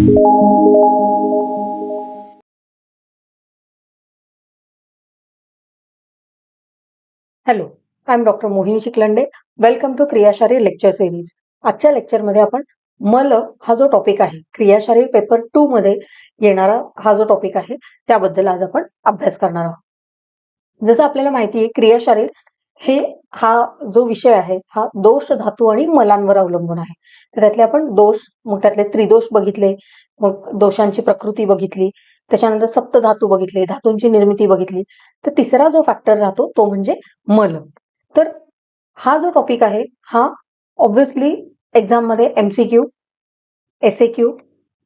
Hello, I am doctor Mohini Chikhalande. Welcome to क्रियाशारीर lecture series. आजच्या लेक्चरमध्ये आपण मल हा जो टॉपिक आहे, क्रियाशारीर पेपर 2 मध्ये येणारा हा जो टॉपिक आहे त्याबद्दल आज आपण अभ्यास करणार आहोत. जसं आपल्याला माहिती आहे, क्रियाशारीर हा जो विषय आहे हा दोष, धातू आणि मलांवर अवलंबून आहे. तर त्यातले आपण दोष, मग त्यातले त्रिदोष बघितले, मग दोषांची प्रकृती बघितली, त्याच्यानंतर सप्तधातू बघितले, धातूंची निर्मिती बघितली. तर तिसरा जो फॅक्टर राहतो तो म्हणजे मल. तर हा जो टॉपिक आहे हा ऑब्व्हियसली एक्झाम मध्ये MCQ, SAQ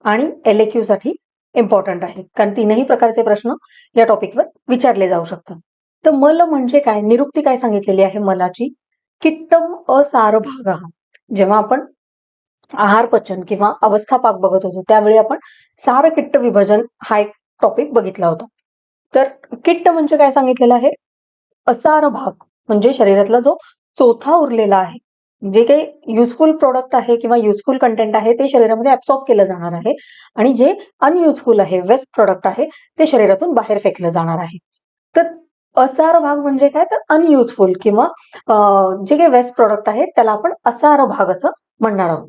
आणि LAQ साठी इम्पॉर्टंट आहे, कारण तीनही प्रकारचे प्रश्न या टॉपिकवर विचारले जाऊ शकतात. तर मल म्हणजे काय, निरुक्ती काय सांगितलेली आहे मलाची? किट्टम असार भाग. जेव्हा आपण आहार पचन किंवा अवस्था पाक बघत होतो त्यावेळी आपण सार किट्ट विभाजन हा एक टॉपिक बघितला होता. तर किट्ट म्हणजे काय सांगितलेलं आहे? असार भाग म्हणजे शरीरातला जो चौथा उरलेला आहे, जे काही युजफुल प्रोडक्ट आहे किंवा युजफुल कंटेंट आहे ते शरीरामध्ये ऍब्सॉर्ब केलं जाणार आहे, आणि जे अनयुजफुल आहे, वेस्ट प्रोडक्ट आहे, ते शरीरातून बाहेर फेकलं जाणार आहे. तर असार भाग म्हणजे काय, तर अनयुजफुल किंवा जे काही वेस्ट प्रोडक्ट आहे त्याला आपण असार भाग असं म्हणणार आहोत.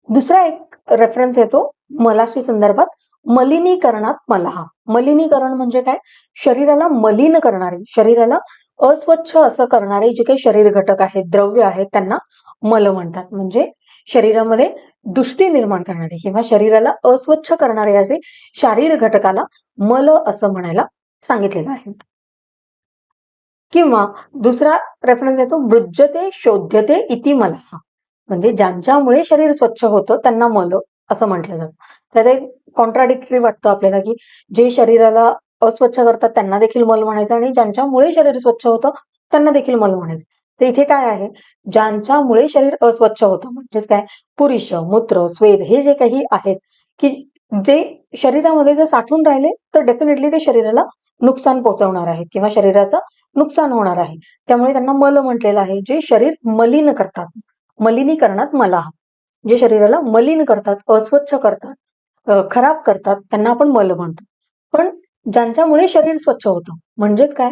दुसरा एक रेफरन्स येतो मलाशी संदर्भात, मलिनीकरणात मलहा. मलिनीकरण म्हणजे काय? शरीराला मलिन करणारे, शरीराला अस्वच्छ असं करणारे जे काही शरीर घटक आहेत, द्रव्य आहेत, त्यांना मल म्हणतात. म्हणजे शरीरामध्ये दुष्टी निर्माण करणारे किंवा शरीराला अस्वच्छ करणारे असे शारीर घटकाला मल असं म्हणायला सांगितलेलं आहे. किंवा दुसरा रेफरन्स येतो मृज्यते शोध्यते इति मलहा. म्हणजे ज्यांच्यामुळे शरीर स्वच्छ होतं त्यांना मल असं म्हटलं जातं. त्यात एक कॉन्ट्राडिक्टरी वाटतं आपल्याला, की जे शरीराला अस्वच्छ करतात त्यांना देखील मल म्हणायचं, आणि ज्यांच्यामुळे शरीर स्वच्छ होतं त्यांना देखील मल म्हणायचं. तर इथे काय आहे, ज्यांच्यामुळे शरीर अस्वच्छ होतं म्हणजेच काय, पुरुष, मूत्र, स्वेद हे जे काही आहेत, की जे शरीरामध्ये जर साठून राहिले तर डेफिनेटली ते शरीराला नुकसान पोहोचवणार आहेत किंवा शरीराचं नुकसान होणार आहे. त्यामुळे त्यांना मल म्हटलेलं आहे. जे शरीर मलिन करतात, मलिनीकरणात मलहा, जे शरीराला मलिन करतात, अस्वच्छ करतात, खराब करतात, त्यांना आपण मल म्हणतो. पण ज्यांच्यामुळे शरीर स्वच्छ होतं म्हणजेच काय,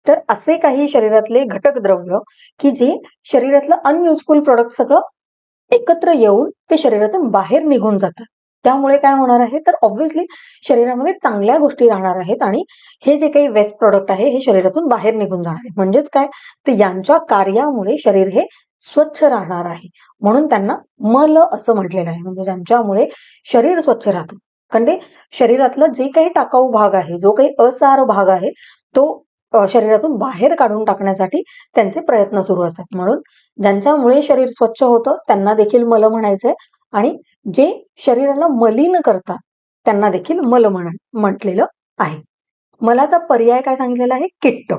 तर असे काही शरीरातले घटक द्रव्य की जे शरीरातलं अनयुजफुल प्रोडक्ट सगळं एकत्र येऊन ते शरीरातून बाहेर निघून जातात. त्यामुळे काय होणार आहे, तर ऑब्व्हियसली शरीरामध्ये चांगल्या गोष्टी राहणार आहेत, आणि हे जे काही वेस्ट प्रोडक्ट आहे हे शरीरातून बाहेर निघून जाणार आहे. म्हणजेच काय, तर यांच्या कार्यामुळे शरीर हे स्वच्छ राहणार आहे, म्हणून त्यांना मल असं म्हटलेलं आहे. म्हणजे ज्यांच्यामुळे शरीर स्वच्छ राहतं. कारण ते शरीरातलं जे काही टाकाऊ भाग आहे, जो काही असार भाग आहे, तो शरीरातून बाहेर काढून टाकण्यासाठी त्यांचे प्रयत्न सुरू असतात. म्हणून ज्यांच्यामुळे शरीर स्वच्छ होतं त्यांना देखील मल म्हणायचंय, आणि जे शरीराला मलिन करतात त्यांना देखील मल म्हटलेलं आहे. मलाचा पर्याय काय सांगितलेला आहे? किट्ट,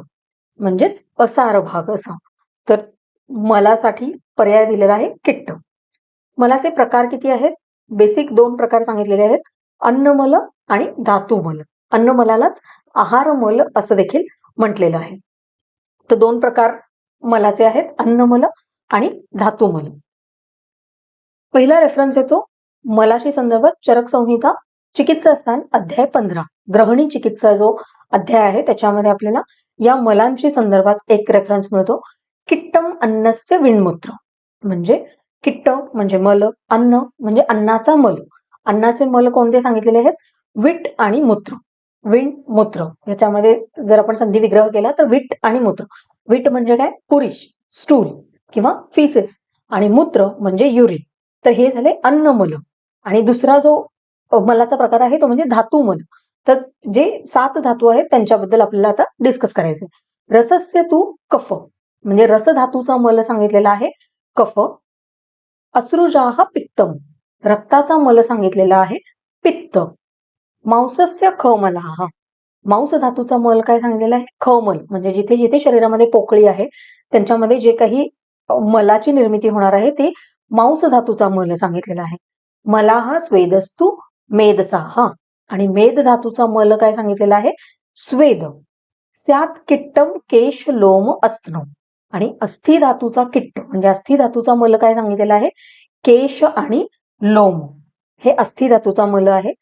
म्हणजेच असार भाग असा. तर मलासाठी पर्याय दिलेला आहे किट्ट. मलाचे प्रकार किती आहेत? बेसिक 2 प्रकार सांगितलेले आहेत, अन्नमल आणि धातुमल. अन्नमलालाच आहारमल असं देखील म्हटलेलं आहे. तर 2 प्रकार मलाचे आहेत, अन्नमल आणि धातुमल. पहिला रेफरन्स येतो मलाशी संदर्भात चरक संहिता चिकित्सा स्थान अध्याय 15, ग्रहणी चिकित्सा जो अध्याय आहे त्याच्यामध्ये आपल्याला या मलांची संदर्भात एक रेफरन्स मिळतो, किट्टम अन्नस्य विणमूत्र. म्हणजे किट्ट म्हणजे मल, अन्न म्हणजे अन्नाचा मल. अन्नाचे मल कोणते सांगितलेले आहेत? विट आणि मूत्र. विण, मूत्र याच्यामध्ये जर आपण संधी विग्रह केला तर विट आणि मूत्र. विट म्हणजे काय? पुरीश, स्टूल किंवा फिसेस, आणि मूत्र म्हणजे युरिन. तर हे झाले अन्नमल. आणि दुसरा जो मलाचा प्रकार आहे तो म्हणजे धातुमल. तर जे 7 धातू आहेत त्यांच्याबद्दल आपल्याला आता डिस्कस करायचंय. रसस्य तू कफ, म्हणजे रस धातूचा मल सांगितलेला आहे कफ. अश्रुजाह पित्तम, रक्ताचा मल सांगितलेला आहे पित्त. मांसस्य खमलः, मांस धातूचा मल काय सांगितलेला आहे? खमल. म्हणजे जिथे जिथे शरीरामध्ये पोकळी आहे त्यांच्यामध्ये जे काही मलाची निर्मिती होणार आहे ते मांस धातूचा मल सांगितलेला आहे. मलाहा स्वेदस्तु मेदसाह, आणि मेद धातूचा मल काय सांगितलेला आहे? स्वेद. स्यात किट्टम केश लोम अस्त्न, आणि अस्थि धातूचा किट्ट म्हणजे अस्थि धातूचा मल काय सांगितलेला आहे? केश आणि लोम. हे अस्थि धातूचा मल आहे.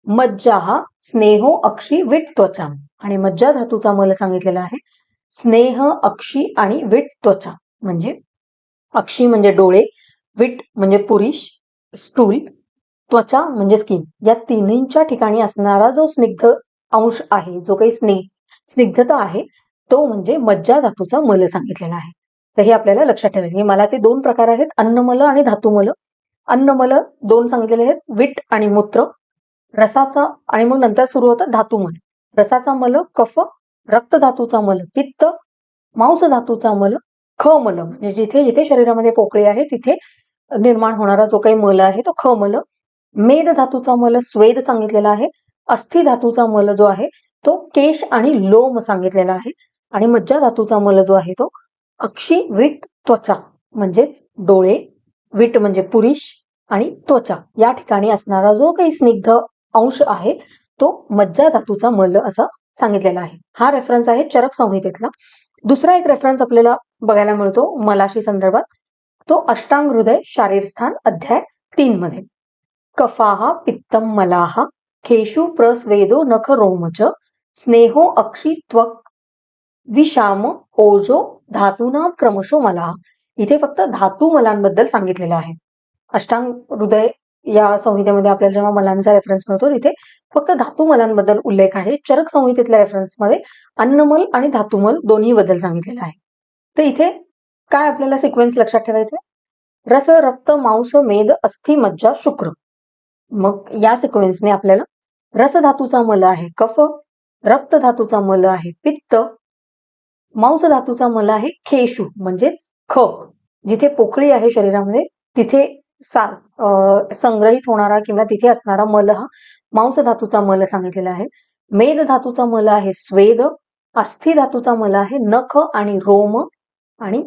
मज्जा हा स्नेहो अक्षी विट त्वचा, आणि मज्जा धातूचा मल सांगितलेला आहे. स्नेह, अक्षी आणि विट त्वचा, म्हणजे अक्षी म्हणजे डोळे, विट म्हणजे पुरुष, स्टूल, त्वचा म्हणजे स्किन, या तिन्हींच्या ठिकाणी असणारा जो स्निग्ध अंश आहे, जो काही स्निग्धता आहे, तो म्हणजे मज्जा धातूचा मल सांगितलेला आहे. तर हे आपल्याला लक्षात ठेवायचे. मलाचे दोन प्रकार आहेत, अन्नमल आणि धातुमल. अन्नमल दोन सांगितलेले आहेत, विट आणि मूत्र. रसाचा आणि मग नंतर सुरू होतं धातुमल. रसाचा मल कफ, रक्त धातूचा मल पित्त, मांस धातूचा मल खमल, म्हणजे जिथे जिथे शरीरामध्ये पोकळी आहे तिथे निर्माण होणारा जो काही मल आहे तो खमल. मेद धातूचा मल स्वेद सांगितलेला आहे. अस्थि धातूचा मल जो आहे तो केश आणि लोम सांगितलेला आहे. आणि मज्जा धातूचा मल जो आहे तो अक्षी विट त्वचा, म्हणजेच डोळे, विट म्हणजे पुरुष आणि त्वचा या ठिकाणी असणारा जो काही स्निग्ध अंश आहे तो मज्जा धातूचा मल असा सांगितलेला आहे. हा रेफरन्स आहे चरक संहितेतला. दुसरा एक रेफरन्स आपल्याला बघायला मिळतो मलाशी संदर्भात, तो अष्टांग हृदय शारीरस्थान अध्याय 3 मध्ये. कफाहा पित्तम मलाहा खेशु प्रस्वेदो नख रोमच स्नेहो अक्षी त्वक विषाम ओजो धातूना क्रमशो मलाहा. इथे फक्त धातू मलांबद्दल सांगितलेलं आहे. अष्टांग हृदय या संहितेमध्ये आपल्याला जेव्हा मलांचा रेफरन्स मिळतो तिथे फक्त धातू मलांबद्दल उल्लेख आहे. चरक संहितेतल्या रेफरन्समध्ये अन्नमल आणि धातुमल दोन्ही बद्दल सांगितलेलं आहे. तर इथे काय आपल्याला सिक्वेन्स लक्षात ठेवायचे, रस, रक्त, मांस, मेद, अस्थि, मज्जा, शुक्र. मग या सिक्वेन्सने आपल्याला रस धातूचा मल आहे कफ, रक्त धातूचा मल आहे पित्त, मांस धातूचा मल आहे खेशू म्हणजेच ख, जिथे पोकळी आहे शरीरामध्ये तिथे संग्रहित होणारा किंवा तिथे असणारा मल हा मांस धातूचा मल सांगितलेला आहे. मेद धातूचा मल आहे स्वेद, अस्थि धातूचा मल आहे नख आणि रोम, आणि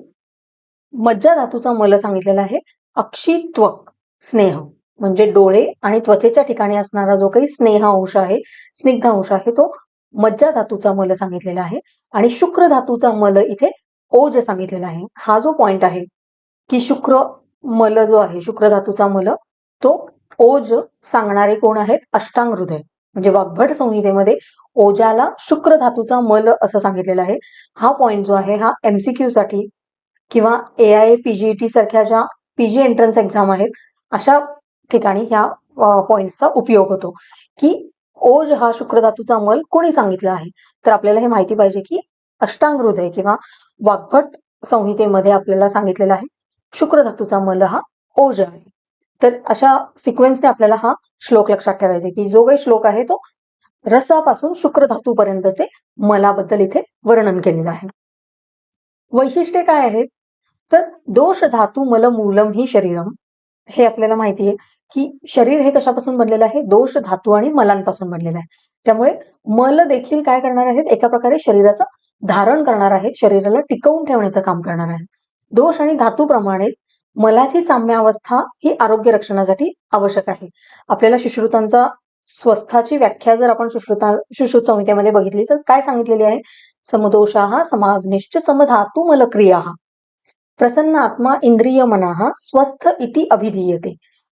मज्जा धातूचा मल सांगितलेला आहे अक्षित्वक स्नेह, म्हणजे डोळे आणि त्वचेच्या ठिकाणी असणारा जो काही स्नेह अंश आहे, स्निग्ध अंश आहे, तो मज्जा धातूचा मल सांगितलेला आहे. आणि शुक्र धातूचा मल इथे ओज सांगितलेला आहे. हा जो पॉइंट आहे की शुक्र मल जो आहे, शुक्र धातूचा मल, तो ओज सांगणारे कोण आहेत, अष्टांग हृदय. म्हणजे वाग्भट संहितेमध्ये ओजाला शुक्र धातूचा मल असं सांगितलेलं आहे. हा पॉइंट जो आहे हा MCQ साठी किंवा AIA PGET सारख्या ज्या PG एंट्रन्स एक्झाम आहेत अशा ठिकाणी ह्या पॉइंटचा उपयोग होतो की ओज हा शुक्र धातूचा मल कोणी सांगितला आहे. तर आपल्याला हे माहिती पाहिजे की अष्टांग हृदय किंवा वाग्भट संहितेमध्ये आपल्याला सांगितलेलं आहे शुक्र धातूचा मल हा ओज आहे. तर अशा सिक्वेन्सने आपल्याला हा श्लोक लक्षात ठेवायचा की जो काही श्लोक आहे तो रसापासून शुक्र धातूपर्यंतचे मलाबद्दल इथे वर्णन केलेलं आहे. वैशिष्ट्ये काय आहेत, तर दोष धातू मल मूलम ही शरीरम. हे आपल्याला माहिती आहे की शरीर हे कशापासून बनलेलं आहे, दोष धातू आणि मलांपासून बनलेलं आहे. त्यामुळे मल देखील काय करणार आहेत, एका प्रकारे शरीराचं धारण करणार आहेत, शरीराला टिकवून ठेवण्याचं काम करणार आहेत. दोष आणि धातूप्रमाणेच मलाची साम्यावस्था ही आरोग्य रक्षणासाठी आवश्यक आहे. आपल्याला सुश्रुतांचा स्वस्थाची व्याख्या जर आपण सुश्रुत संहितेमध्ये बघितली तर काय सांगितलेली आहे, समदोषाः समाग्निश्च समधातू मलक्रियाः प्रसन्न आत्मा इंद्रिय मनाः स्वस्थ इति अभिधीयते.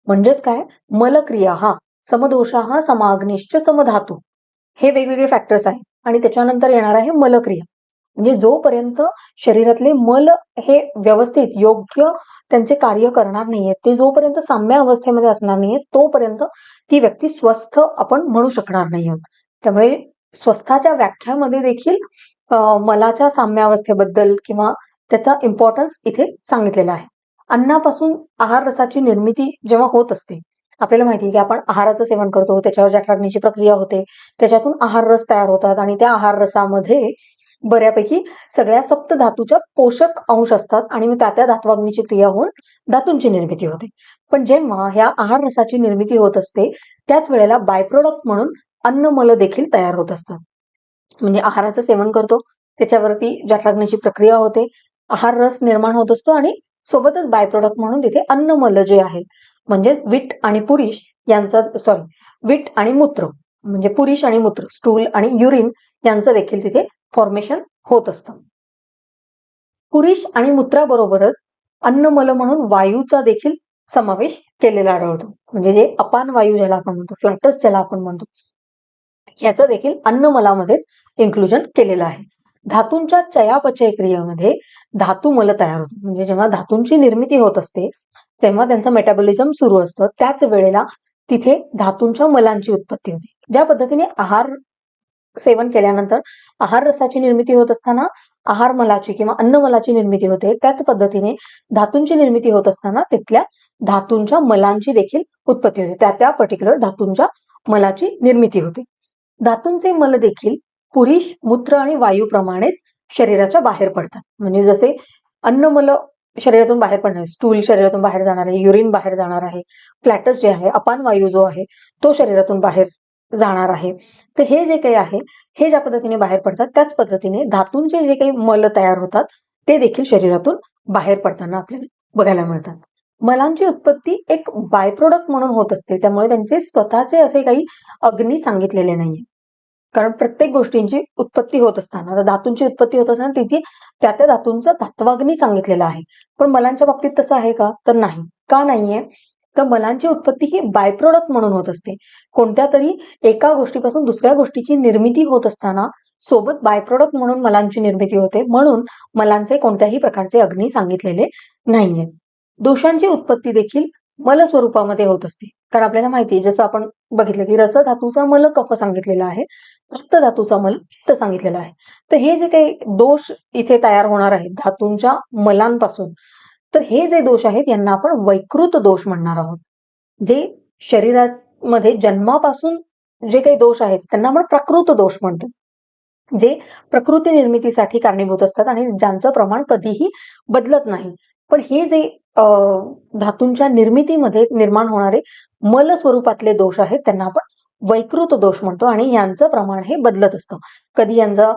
म्हणजेच काय, मलक्रियाः समदोषाः समाग्निश्च समधातू हे वेगवेगळे फॅक्टर्स आहेत आणि त्याच्यानंतर येणार आहे मलक्रिया. म्हणजे जोपर्यंत शरीरातले मल हे व्यवस्थित योग्य त्यांचे कार्य करणार नाहीयेत, ते जोपर्यंत साम्य अवस्थेमध्ये असणार नाहीयेत तोपर्यंत ती व्यक्ती स्वस्थ आपण म्हणू शकणार नाही आहोत. त्यामुळे स्वस्थाच्या व्याख्यामध्ये देखील मलाच्या साम्यावस्थेबद्दल किंवा त्याचा इम्पॉर्टन्स इथे सांगितलेला आहे. अन्नापासून आहार रसाची निर्मिती जेव्हा होत असते, आपल्याला माहिती आहे की आपण आहाराचं सेवन करतो, त्याच्यावर जठराग्नीची प्रक्रिया होते, त्याच्यातून आहार रस तयार होतात आणि त्या आहार रसामध्ये बऱ्यापैकी सगळ्या सप्त धातूच्या पोषक अंश असतात आणि मग त्या धात्वाग्नीची क्रिया होऊन धातूंची निर्मिती होते. पण जेव्हा ह्या आहार रसाची निर्मिती होत असते त्याच वेळेला बाय प्रोडक्ट म्हणून अन्नमल देखील तयार होत असतात. म्हणजे आहाराचं सेवन करतो, त्याच्यावरती जठराग्नीची प्रक्रिया होते, आहार रस निर्माण होत असतो आणि सोबतच बाय प्रोडक्ट म्हणून तिथे अन्नमल जे आहेत म्हणजे विट आणि पुरुष यांचा विट आणि मूत्र म्हणजे पुरुष आणि मूत्र, स्टूल आणि युरिन यांचं देखील तिथे फॉर्मेशन होत असतं. पुरुष आणि मूत्राबरोबरच अन्नमल म्हणून वायूचा देखील समावेश केलेला आढळतो. म्हणजे जे अपान वायू ज्याला आपण म्हणतो, फ्लॅटस ज्याला आपण म्हणतो, याचं देखील अन्नमलामध्येच इन्क्लुजन केलेलं आहे. धातूंच्या चयापचय क्रियेमध्ये धातू मल तयार होतो. म्हणजे जेव्हा धातूंची निर्मिती होत असते तेव्हा त्यांचं मेटाबॉलिझम सुरू असतं, त्याच वेळेला तिथे धातूंच्या मलांची उत्पत्ती होते. ज्या पद्धतीने आहार सेवन केल्यानंतर आहार रसाची निर्मिती होत असताना आहार मलाची किंवा अन्न मलाची निर्मिती होते, त्याच पद्धतीने धातूंची निर्मिती होत असताना तिथल्या धातूंच्या मलांची देखील उत्पत्ती होते. त्या पर्टिक्युलर धातूंच्या मलाची निर्मिती होते. धातूंचे मल देखील पुरुष मूत्र आणि वायूप्रमाणेच शरीराच्या बाहेर पडतात. म्हणजे जसे अन्नमल शरीरातून बाहेर पडणार, स्टूल शरीरातून बाहेर जाणार आहे, युरिन बाहेर जाणार आहे, फ्लॅटस जे आहे, अपान वायू जो आहे तो शरीरातून बाहेर जाणार आहे. तर हे जे काही आहे हे ज्या पद्धतीने बाहेर पडतात त्याच पद्धतीने धातूंचे जे काही मल तयार होतात ते देखील शरीरातून बाहेर पडताना आपल्याला बघायला मिळतात. मलांची उत्पत्ती एक बाय प्रोडक्ट म्हणून होत असते, त्यामुळे त्यांचे स्वतःचे असे काही अग्नी सांगितलेले नाहीये. कारण प्रत्येक गोष्टींची उत्पत्ती होत असताना, आता धातूंची उत्पत्ती होत असताना तिथे त्या धातूंचा धात्वाग्नी सांगितलेला आहे. पण मलांच्या बाबतीत तसं आहे का? तर नाही. का नाहीये? तर मलांची उत्पत्ती ही बाय प्रोडक्ट म्हणून होत असते. कोणत्या तरी एका गोष्टीपासून दुसऱ्या गोष्टीची निर्मिती होत असताना सोबत बाय प्रोडक्ट म्हणून मलांची निर्मिती होते. म्हणून मलांचे कोणत्याही प्रकारचे अग्नी सांगितलेले नाहीये. दोषांची उत्पत्ती देखील मल स्वरूपामध्ये होत असते. कारण आपल्याला माहिती आहे, जसं आपण बघितलं की रस धातूचा मल कफ सांगितलेला आहे, रक्त धातूचा मल पित्त सांगितलेला आहे. तर हे जे काही दोष इथे तयार होणार आहेत धातूंच्या मलांपासून, तर हे जे दोष आहेत यांना आपण वैकृत दोष म्हणणार आहोत. जे शरीरामध्ये जन्मापासून जे काही दोष आहेत त्यांना आपण प्राकृत दोष म्हणतो. जे प्रकृती निर्मितीसाठी कारणीभूत असतात आणि ज्यांचं प्रमाण कधीही बदलत नाही. पण हे जे धातूंच्या निर्मितीमध्ये निर्माण होणारे मल स्वरूपातले दोष आहेत त्यांना आपण वैकृत दोष म्हणतो आणि यांचं प्रमाण हे बदलत असतं. कधी यांचा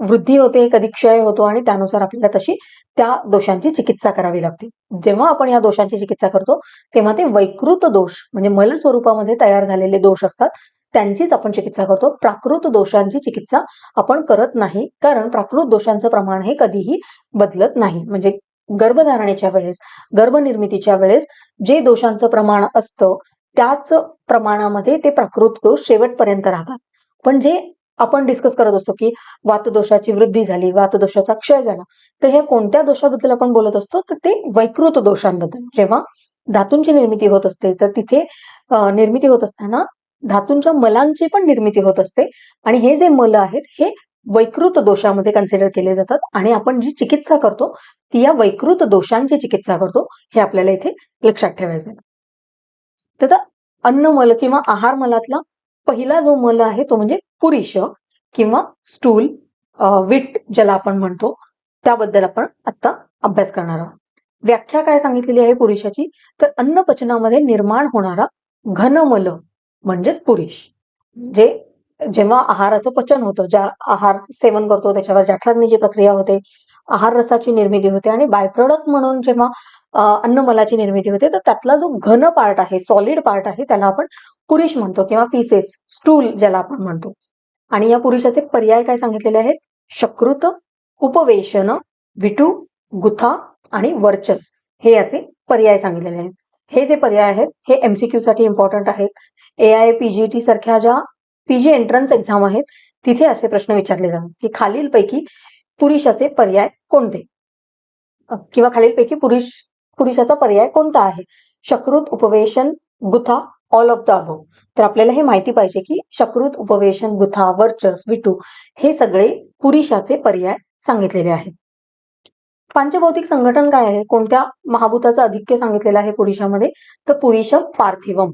वृद्धी होते, कधी क्षय होतो आणि त्यानुसार आपल्याला तशी त्या दोषांची चिकित्सा करावी लागते. जेव्हा आपण या दोषांची चिकित्सा करतो तेव्हा ते वैकृत दोष म्हणजे मल स्वरूपामध्ये तयार झालेले दोष असतात त्यांचीच आपण चिकित्सा करतो. प्राकृत दोषांची चिकित्सा आपण करत नाही, कारण प्राकृत दोषांचं प्रमाण हे कधीही बदलत नाही. म्हणजे गर्भधारणेच्या वेळेस, गर्भनिर्मितीच्या वेळेस जे दोषांचं प्रमाण असतं त्याच प्रमाणामध्ये ते प्राकृत दोष शेवटपर्यंत राहतात. पण जे आपण डिस्कस करत असतो की वातदोषाची वृद्धी झाली, वातदोषाचा क्षय झाला, तर हे कोणत्या दोषाबद्दल आपण बोलत असतो तर ते वैकृत दोषांबद्दल. जेव्हा धातूंची निर्मिती होत असते तर तिथे निर्मिती होत असताना धातूंच्या मलांची पण निर्मिती होत असते आणि हे जे मल आहेत हे वैकृत दोषामध्ये कन्सिडर केले जातात आणि आपण जी चिकित्सा करतो ती या वैकृत दोषांची चिकित्सा करतो. हे आपल्याला इथे लक्षात ठेवायचं आहे. तर अन्नमल किंवा आहार मलातला पहिला जो मल आहे तो म्हणजे पुरीश किंवा स्टूल, विट ज्याला आपण म्हणतो, त्याबद्दल आपण आता अभ्यास करणार आहोत. व्याख्या काय सांगितलेली आहे पुरुषाची? तर अन्न पचनामध्ये निर्माण होणारा घनमल म्हणजेच पुरीश. जे जेव्हा आहाराचं पचन होतं, ज्या आहार सेवन करतो त्याच्यावर जठराग्नीची प्रक्रिया होते, आहार रसाची निर्मिती होते आणि बाय प्रोडक्ट म्हणून जेव्हा अन्नमलाची निर्मिती होते तर त्यातला जो घन पार्ट आहे, सॉलिड पार्ट आहे, त्याला आपण पुरीश म्हणतो किंवा फिसेस, स्टूल ज्याला आपण म्हणतो. आणि या पुरुषाचे पर्याय काय सांगितलेले आहेत? शकृत, उपवेशन, विटू, गुथा आणि वर्चस हे याचे पर्याय सांगितलेले आहेत. हे जे पर्याय आहेत हे एमसीक्यू साठी इम्पॉर्टंट आहेत. AIPGT सारख्या ज्या PG एंट्रन्स एक्झाम आहेत तिथे असे प्रश्न विचारले जातात की खालीलपैकी पुरुषाचे पर्याय कोणते, किंवा खालीलपैकी पुरुषाचा पर्याय कोणता आहे? शकृत, उपवेशन, गुथा, ऑल ऑफ द अबव. तर आपल्याला हे माहिती पाहिजे की शकृत, उपवेशन, गुथा, वर्चस, विटू हे सगळे पुरुषाचे पर्याय सांगितलेले आहेत. पंचभौतिक संघटन काय आहे? कोणत्या महाभूताचं आधिक्य सांगितलेलं आहे पुरुषामध्ये? तर पुरुषम पार्थिवम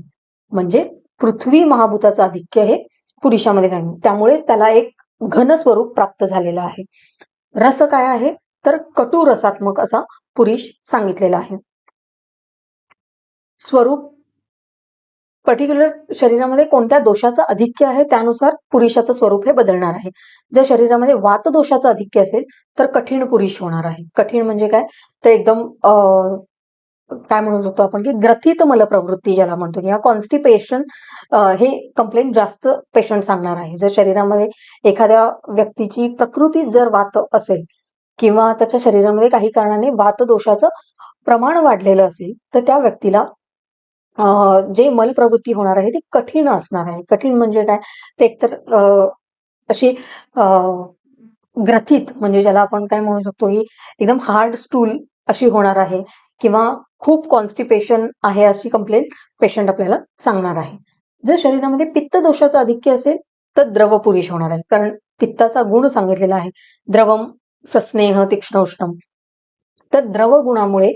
म्हणजे पृथ्वी महाभूताचं आधिक्य हे पुरुषामध्ये सांगितलं, त्यामुळेच त्याला एक घन स्वरूप प्राप्त झालेलं आहे. रस काय आहे? तर कटू रसात्मक असा पुरुष सांगितलेला आहे. स्वरूप पर्टिक्युलर शरीरामध्ये कोणत्या दोषाचं आधिक्य आहे त्यानुसार पुरुषाचं स्वरूप हे बदलणार आहे. जर शरीरामध्ये वात दोषाचं आधिक्य असेल तर कठीण पुरुष होणार आहे. कठीण म्हणजे काय? तर एकदम काय म्हणू शकतो आपण की ग्रथित मलप्रवृत्ती ज्याला म्हणतो किंवा कॉन्स्टिपेशन हे कंप्लेंट जास्त पेशंट सांगणार आहे. जर शरीरामध्ये एखाद्या व्यक्तीची प्रकृती जर वात असेल किंवा त्याच्या शरीरामध्ये काही कारणाने वात दोषाचं प्रमाण वाढलेलं असेल तर त्या व्यक्तीला जे मलप्रवृत्ती होणार आहे ती कठीण असणार आहे. कठीण म्हणजे काय? ते एकतर अशी अ, ग्रथित म्हणजे ज्याला आपण काय म्हणू शकतो की एकदम हार्ड स्टूल अशी होणार आहे किंवा खूप कॉन्स्टिपेशन आहे अशी कंप्लेंट पेशंट आपल्याला सांगणार आहे. जर शरीरामध्ये पित्त दोषाचं आधिक्य असेल तर द्रव पुरुष होणार आहे. कारण पित्ताचा गुण सांगितलेला आहे. द्रवम सस्नेह तीक्ष्ण उष्णम. तर द्रव गुणामुळे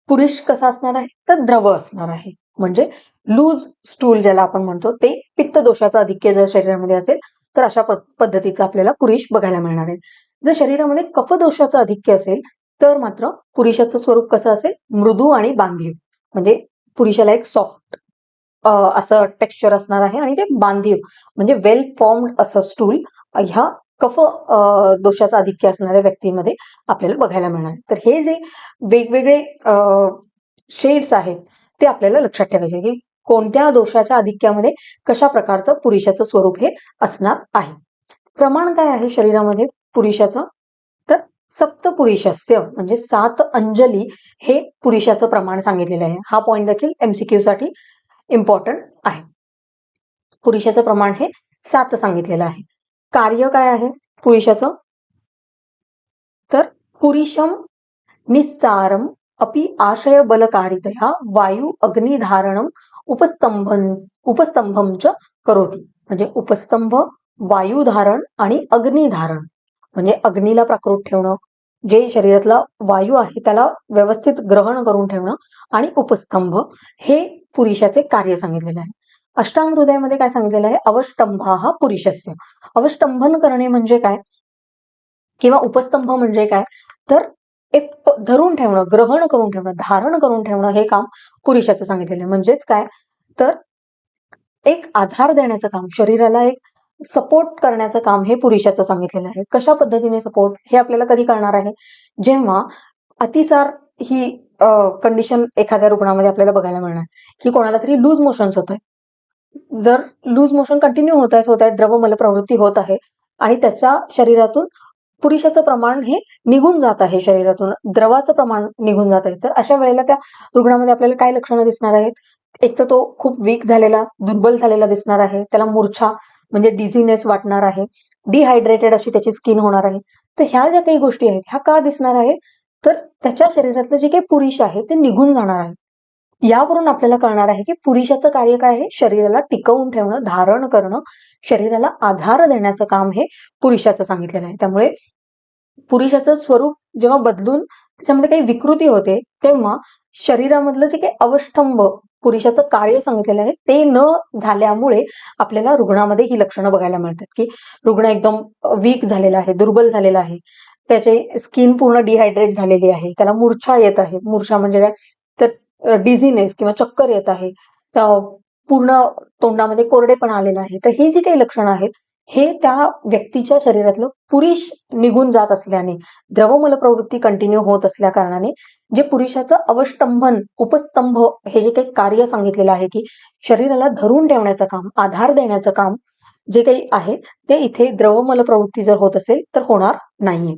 पुरुष कसा असणार आहे? तर द्रव असणार आहे. म्हणजे लूज स्टूल ज्याला आपण म्हणतो ते पित्त दोषाचं आधिक्य जर शरीरामध्ये असेल तर अशा पद्धतीचा आपल्याला पुरुष बघायला मिळणार आहे. जर शरीरामध्ये कफ दोषाचं आधिक्य असेल तर मात्र पुरुषाचं स्वरूप कसं असेल? मृदू आणि बांधीव. म्हणजे पुरुषाला एक सॉफ्ट असं टेक्स्चर असणार आहे आणि ते बांधीव म्हणजे वेल फॉर्म्ड असं स्टूल ह्या कफ दोषाचं आधिक्य असणाऱ्या व्यक्तीमध्ये आपल्याला बघायला मिळणार. तर हे जे वेगवेगळे शेड्स आहेत ते आपल्याला लक्षात ठेवायचे की कोणत्या दोषाच्या आधिक्यामध्ये कशा प्रकारचं पुरुषाचं स्वरूप हे असणार आहे. प्रमाण काय आहे शरीरामध्ये पुरुषाचं? तर सप्तपुरुषस्य म्हणजे 7 अंजली हे पुरुषाचं प्रमाण सांगितलेलं आहे. हा पॉइंट देखील एमसीक्यू साठी इम्पॉर्टंट आहे. पुरुषाचं प्रमाण हे 7 सांगितलेलं आहे. कार्य काय आहे पुरुषाचं? तर पुरुषम निस्सारम अपि आशय बलकारितया वायू अग्निधारणम उपस्तंभम च करोति. म्हणजे उपस्तंभ, वायुधारण आणि अग्निधारण म्हणजे अग्नीला प्राकृत ठेवणं, जे शरीरातला वायू आहे त्याला व्यवस्थित ग्रहण करून ठेवणं आणि उपस्तंभ हे पुरुषाचे कार्य सांगितलेले आहे. अष्टांग हृदयामध्ये काय सांगितलेलं आहे? अवष्टंभा हा पुरुषस्य. अवष्टंभन करणे म्हणजे काय किंवा उपस्तंभ म्हणजे काय? तर एक धरून ठेवणं, ग्रहण करून ठेवणं, धारण करून ठेवणं हे काम पुरुषाचं सांगितलेलं आहे. म्हणजेच काय? तर एक आधार देण्याचं काम, शरीराला एक सपोर्ट करण्याचं काम हे पुरुषाचं सांगितलेलं आहे. कशा पद्धतीने सपोर्ट हे आपल्याला कधी कळणार आहे? जेव्हा अतिसार ही कंडिशन एखाद्या रुग्णामध्ये आपल्याला बघायला मिळणार की कोणाला तरी लूज मोशन्स होत आहेत. जर लूज मोशन कंटिन्यू होत आहेत, द्रव मलप्रवृत्ती होत आहे आणि त्याच्या शरीरातून पुरुषाचं प्रमाण हे निघून जात आहे, शरीरातून द्रवाचं प्रमाण निघून जात आहे. तर अशा वेळेला त्या रुग्णामध्ये आपल्याला काय लक्षणं दिसणार आहेत? एक तर तो खूप वीक झालेला, दुर्बल झालेला दिसणार आहे. त्याला मूर्छा म्हणजे डिझीनेस वाटणार आहे. डिहायड्रेटेड अशी त्याची स्किन होणार आहे. तर ह्या ज्या काही गोष्टी आहेत ह्या का दिसणार आहेत? तर त्याच्या शरीरातलं जे काही पुरुष आहे ते निघून जाणार आहे. यावरून आपल्याला कळणार आहे की पुरुषाचं कार्य काय आहे? शरीराला टिकवून ठेवणं, धारण करणं, शरीराला आधार देण्याचं काम हे पुरुषाचं सांगितलेलं आहे. त्यामुळे पुरुषाचं स्वरूप जेव्हा बदलून त्याच्यामध्ये काही विकृती होते तेव्हा शरीरामधलं जे काही अवष्टंभ पुरुषाचं कार्य सांगितलेलं आहे ते न झाल्यामुळे आपल्याला रुग्णामध्ये ही लक्षणं बघायला मिळतात की रुग्ण एकदम वीक झालेला आहे, दुर्बल झालेला आहे, त्याचे स्किन पूर्ण डिहायड्रेट झालेली आहे, त्याला मूर्छा येत आहे. मूर्छा म्हणजे काय? तर डिझीनेस किंवा चक्कर येत आहे, पूर्ण तोंडामध्ये कोरडेपणा आलेला आहे. तर ही जी काही लक्षणं आहेत हे त्या व्यक्तीच्या शरीरातलं पुरुष निघून जात असल्याने, द्रवमल प्रवृत्ती कंटिन्यू होत असल्या कारणाने जे पुरुषाचं अवष्टंभन, उपस्तंभ हे जे काही कार्य सांगितलेलं आहे की शरीराला धरून ठेवण्याचं काम, आधार देण्याचं काम जे काही आहे ते इथे द्रवमल प्रवृत्ती जर होत असेल तर होणार नाहीये.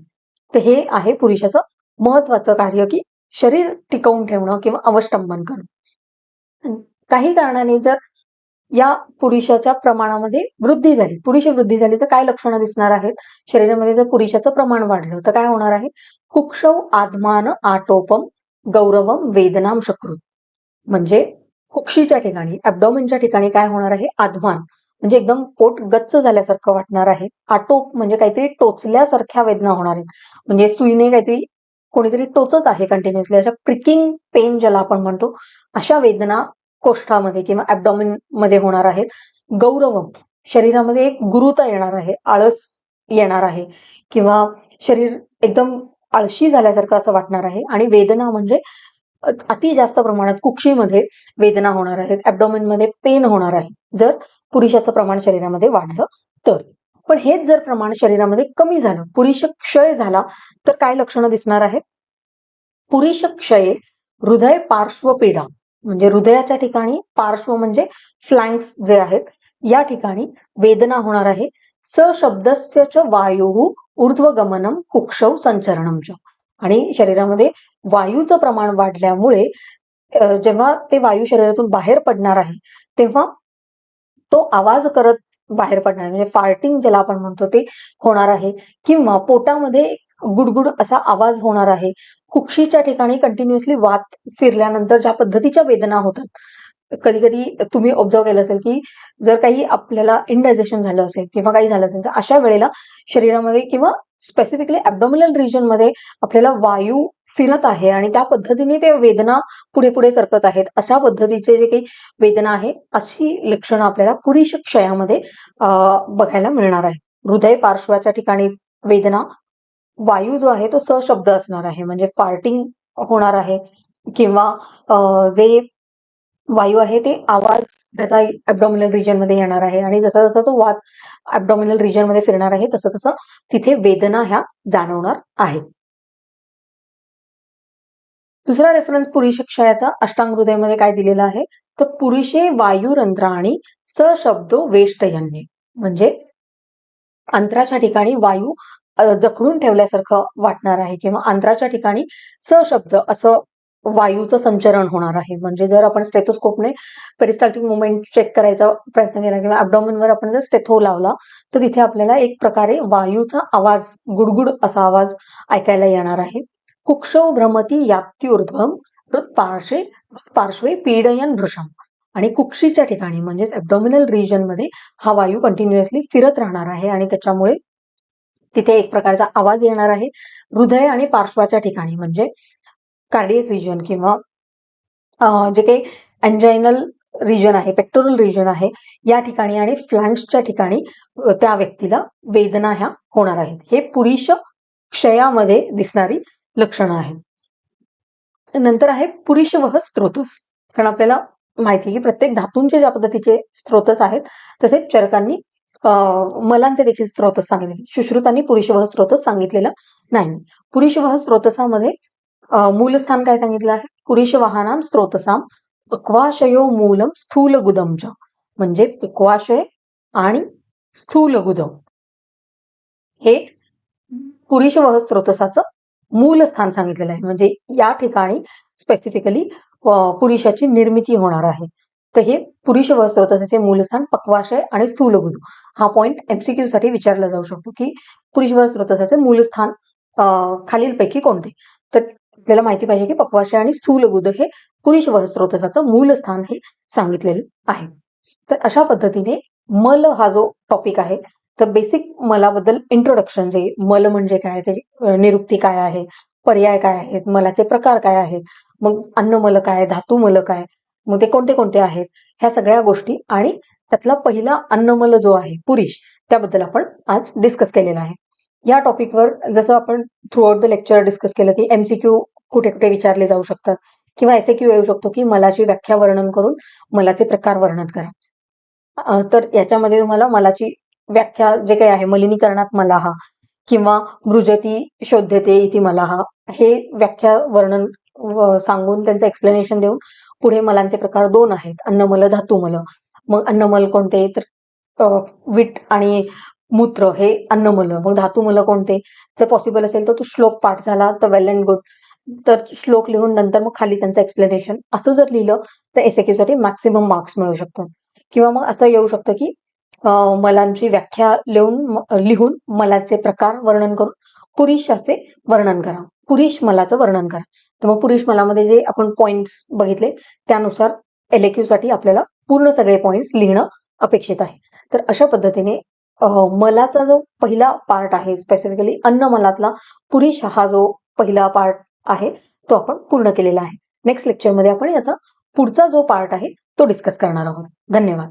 तर हे आहे पुरुषाचं महत्वाचं कार्य की शरीर टिकवून ठेवणं किंवा अवष्टंभन करणं. काही कारणाने जर या पुरुषाच्या प्रमाणामध्ये वृद्धी झाली, पुरुष वृद्धी झाली तर काय लक्षणं दिसणार आहेत? शरीरामध्ये जर पुरुषाचं प्रमाण वाढलं तर काय होणार आहे? कुक्षौ आत्मान आटोपम गौरवम वेदनाम शकृत. म्हणजे कुक्षीच्या ठिकाणी, ऍब्डॉमिनच्या ठिकाणी काय होणार आहे? आत्मान म्हणजे एकदम पोट गच्च झाल्यासारखं वाटणार आहे. आटोप म्हणजे काहीतरी टोचल्यासारख्या वेदना होणार आहेत. म्हणजे सुईने काहीतरी कोणीतरी टोचत आहे कंटिन्युअसली, अशा प्रिकिंग पेन ज्याला आपण म्हणतो अशा वेदना कोष्ठामध्ये किंवा ऍब्डॉमिन मध्ये होणार आहेत. गौरवम शरीरामध्ये एक गुरुता येणार आहे, आळस येणार आहे किंवा शरीर एकदम आळशी झाल्यासारखं असं वाटणार आहे. आणि वेदना म्हणजे अति जास्त प्रमाणात कुक्षीमध्ये वेदना होणार आहेत, ऍब्डॉमिन मध्ये पेन होणार आहे जर पुरुषाचं प्रमाण शरीरामध्ये वाढलं तर. पण हेच जर प्रमाण शरीरामध्ये कमी झालं, पुरुष क्षय झाला तर काय लक्षणं दिसणार आहेत? पुरुष क्षय हृदय पार्श्वपीडा म्हणजे हृदयाच्या ठिकाणी, पार्श्व म्हणजे फ्लँक्स जे आहेत या ठिकाणी वेदना होणार आहे. सशब्दस्य च वायु ऊर्ध्वगमनम कुक्षौ संचरणम च. आणि शरीरामध्ये वायूचं प्रमाण वाढल्यामुळे जेव्हा ते वायू शरीरातून बाहेर पडणार आहे तेव्हा तो आवाज करत बाहेर पडणार आहे, म्हणजे फार्टिंग ज्याला आपण म्हणतो ते होणार आहे, किंवा पोटामध्ये गुडगुड असा आवाज होणार आहे. कुक्षीच्या ठिकाणी कंटिन्युअसली वात फिरल्यानंतर ज्या पद्धतीच्या वेदना होतात, कधी कधी तुम्ही ऑब्झर्व केलं असेल की जर काही आपल्याला इनडायजेशन झालं असेल किंवा काही झालं असेल तर अशा वेळेला शरीरामध्ये किंवा स्पेसिफिकली ॲब्डोमिनल रिजनमध्ये आपल्याला वायू फिरत आहे आणि त्या पद्धतीने ते वेदना पुढे पुढे सरकत आहेत. अशा पद्धतीचे जे काही वेदना आहे अशी लक्षणं आपल्याला पुरुष क्षयामध्ये बघायला मिळणार आहे. हृदय पार्श्वाच्या ठिकाणी वेदना, वायू जो आहे तो सशब्द असणार आहे, म्हणजे फार्टिंग होणार आहे, किंवा जे वायू आहे ते आवाज त्याचा ॲब्डोमिनल रिजन मध्ये येणार आहे आणि जसा जसा तो वात ॲब्डोमिनल रिजन मध्ये फिरणार आहे तसं तसं तिथे वेदना ह्या जाणवणार आहेत. दुसरा रेफरन्स पुरुष क्षयाचा अष्टांग हृदयमध्ये काय दिलेला आहे, तर पुरुषे वायुरंध्राणी सशब्दो वेष्टयन्ने, म्हणजे अंतराच्या ठिकाणी वायू जखडून ठेवल्यासारखं वाटणार आहे, किंवा अंतराच्या ठिकाणी सशब्द असं वायूचं संचरण होणार आहे. म्हणजे जर आपण स्टेथोस्कोपने पेरिस्टाल्टिक मुवमेंट चेक करायचा प्रयत्न केला किंवा ॲब्डोमेनवर आपण जर स्टेथो लावला तर तिथे आपल्याला एक प्रकारे वायूचा आवाज, गुडगुड असा आवाज ऐकायला येणार आहे. कुक्षौ भ्रमती यात्यूर्ध्वम पार्श्वे पीडयन भृशम, आणि कुक्षीच्या ठिकाणी म्हणजेच ॲब्डोमिनल रिजन मध्ये हा वायू कंटिन्युअसली फिरत राहणार आहे आणि त्याच्यामुळे तिथे एक प्रकारचा आवाज येणार आहे. हृदय आणि पार्श्वाच्या ठिकाणी म्हणजे कार्डियक रिजन किंवा जे काही एन्जायनल रिजन आहे, पेक्टोरल रिजन आहे, या ठिकाणी आणि फ्लॅंक्सच्या ठिकाणी त्या व्यक्तीला वेदना ह्या होणार आहेत. हे पुरुष क्षयामध्ये दिसणारी लक्षणं आहेत. नंतर आहे पुरुषवह स्त्रोतस, कारण आपल्याला माहिती आहे की प्रत्येक धातूंचे ज्या पद्धतीचे स्त्रोतस आहेत तसेच चरकांनी मलांचे देखील स्त्रोतस सांगितले, सुश्रुतांनी पुरुषवह स्त्रोतस सांगितलेलं नाही. पुरुषवह स्त्रोतसामध्ये मूलस्थान काय सांगितलं आहे, पुरुषवाहानाम स्त्रोतसाम पिक्वाशयो मूलम स्थूल गुदमच, म्हणजे पिक्वाशय आणि स्थूल गुदम हे पुरुषवह स्त्रोतसाचं मूल स्थान सांगितलेलं आहे. म्हणजे या ठिकाणी स्पेसिफिकली पुरुषाची निर्मिती होणार आहे. तर हे पुरुषवह स्त्रोतसाचे मूलस्थान पक्वाशय आणि स्थूलगुद, हा पॉइंट एमसीक्यू साठी विचारला जाऊ शकतो की पुरुषवह स्त्रोतसाचे मूलस्थान खालीलपैकी कोणते. तर आपल्याला माहिती पाहिजे की पक्वाशय आणि स्थूलगुद हे पुरुषवह स्त्रोतसाचं मूलस्थान हे सांगितलेलं आहे. तर अशा पद्धतीने मल हा जो टॉपिक आहे, तर बेसिक मलाबद्दल इंट्रोडक्शन, जे मल म्हणजे काय, त्याची निरुक्ती काय आहे, पर्याय काय आहेत, मलाचे प्रकार काय आहेत, मग अन्नमल काय, धातुमल काय, मग ते कोणते कोणते आहेत, ह्या सगळ्या गोष्टी आणि त्यातला पहिला अन्नमल जो आहे पुरुष, त्याबद्दल आपण आज डिस्कस केलेला आहे. या टॉपिकवर जसं आपण थ्रूआउट द लेक्चर डिस्कस केलं की एमसीक्यू कुठे कुठे विचारले जाऊ शकतात किंवा एसएक्यू येऊ शकतो की मलाची व्याख्या वर्णन करून मलाचे प्रकार वर्णन करा. तर याच्यामध्ये तुम्हाला मलाची व्याख्या जे काही आहे, मलिनीकरणात मलाहा किंवा मृजती शोध्यते इति मलाहा, हे व्याख्या वर्णन सांगून त्यांचं एक्सप्लेनेशन देऊन पुढे मलांचे प्रकार 2 आहेत, अन्नमल, धातुमल. मग अन्नमल कोणते, तर विट आणि मूत्र हे अन्नमल. मग धातुमल कोणते, जर पॉसिबल असेल तर तो श्लोक पाठ झाला तर वेल अँड गुड, तर श्लोक लिहून नंतर मग खाली त्यांचं एक्सप्लेनेशन असं जर लिहिलं तर एसएक्यू साठी मॅक्सिमम मार्क्स मिळू शकतात. किंवा मग असं येऊ शकतं की मलांची व्याख्या लिहून मलाचे प्रकार वर्णन करून पुरुषाचे वर्णन करा, पुरुष मलाचं वर्णन करा. तर मग पुरुष मलामध्ये जे आपण पॉइंट्स बघितले त्यानुसार एलएक्यू साठी आपल्याला पूर्ण सगळे पॉइंट्स लिहिणं अपेक्षित आहे. तर अशा पद्धतीने मलाचा जो पहिला पार्ट आहे, स्पेसिफिकली अन्न मलातला पुरुष हा जो पहिला पार्ट आहे तो आपण पूर्ण केलेला आहे. नेक्स्ट लेक्चरमध्ये आपण याचा पुढचा जो पार्ट आहे तो डिस्कस करणार आहोत. धन्यवाद.